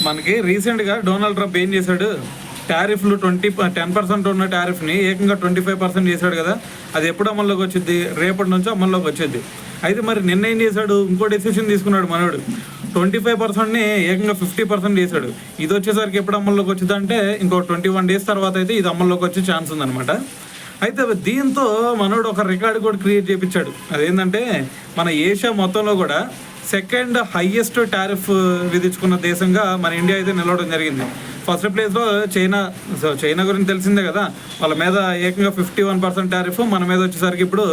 మనకి రీసెంట్గా Donald Trump ఏం చేశాడు, టారిఫ్లు 10% ఉన్న టారిఫ్ని ఏకంగా 25% చేశాడు కదా. అది ఎప్పుడు అమల్లోకి వచ్చింది? రేపటి నుంచి అమల్లోకి వచ్చింది. అయితే మరి నిన్న ఏం చేశాడు, ఇంకో డెసిషన్ తీసుకున్నాడు మనోడు. 25%ని ఏకంగా 50% చేశాడు. ఇది వచ్చేసరికి ఎప్పుడు అమల్లోకి వచ్చింది అంటే ఇంకో 21 డేస్ తర్వాత అయితే ఇది అమల్లోకి వచ్చే ఛాన్స్ ఉందన్నమాట. అయితే దీంతో మనోడు ఒక రికార్డు కూడా క్రియేట్ చేయించాడు. అదేంటంటే మన ఏషియా మొత్తంలో కూడా సెకండ్ హైయెస్ట్ టారిఫ్ విధించుకున్న దేశంగా మన ఇండియా అయితే నిలవడం జరిగింది. ఫస్ట్ ప్లేస్లో చైనా. సో చైనా గురించి తెలిసిందే కదా, వాళ్ళ మీద ఏకంగా 51% టారిఫ్, మన మీద వచ్చేసరికి ఇప్పుడు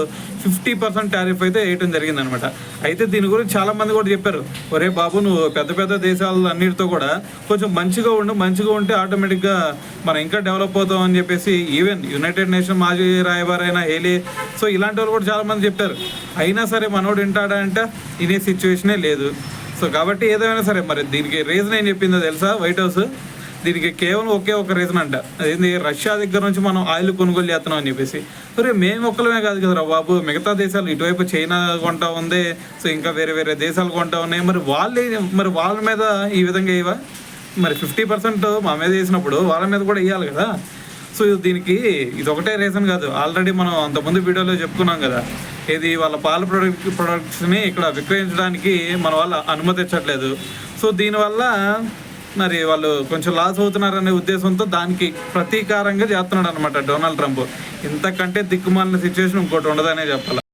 50% టారిఫ్ అయితే వేయటం జరిగిందనమాట. అయితే దీని గురించి చాలామంది కూడా చెప్పారు, ఒరే బాబు నువ్వు పెద్ద పెద్ద దేశాలు అన్నిటితో కూడా కొంచెం మంచిగా ఉంటే ఆటోమేటిక్గా మనం ఇంకా డెవలప్ అవుతాం అని చెప్పేసి ఈవెన్ యునైటెడ్ నేషన్ మాజీ రాయబారైన హేలీ, సో ఇలాంటి వాళ్ళు కూడా చాలామంది చెప్పారు. అయినా సరే మనోడు వింటాడా అంటే ఇదే సిచ్యువేషనే లేదు. సో కాబట్టి ఏదైనా సరే మరి దీనికి రీజన్ ఏం చెప్పిందో తెలుసా వైట్ హౌస్? దీనికి కేవలం ఒకే ఒక రీజన్ అంట. అదేంటి, రష్యా దగ్గర నుంచి మనం ఆయిల్ కొనుగోలు చేస్తున్నాం అని చెప్పేసి. సరే మేము ఒక్కలమే కాదు కదరా బాబు, మిగతా దేశాలు ఇటువైపు చైనా కొంటా ఉంది, సో ఇంకా వేరే వేరే దేశాలు కొంటా ఉన్నాయి. మరి వాళ్ళ మీద ఈ విధంగా ఇవా మరి 50% మా మీద వేసినప్పుడు వాళ్ళ మీద కూడా వేయాలి కదా. సో దీనికి ఇది ఒకటే రీజన్ కాదు, ఆల్రెడీ మనం అంతకుముందు వీడియోలో చెప్పుకున్నాం కదా, ఇది వాళ్ళ పాల ప్రొడక్ట్స్ని ఇక్కడ విక్రయించడానికి మన వాళ్ళు అనుమతించట్లేదు. సో దీనివల్ల మరి వాళ్ళు కొంచెం లాస్ అవుతున్నారనే ఉద్దేశంతో దానికి ప్రతీకారంగా చేస్తున్నాడు అనమాట డొనాల్డ్ ట్రంప్. ఇంతకంటే దిక్కుమాలిన సిచ్యువేషన్ ఇంకోటి ఉండదనే చెప్పాలి.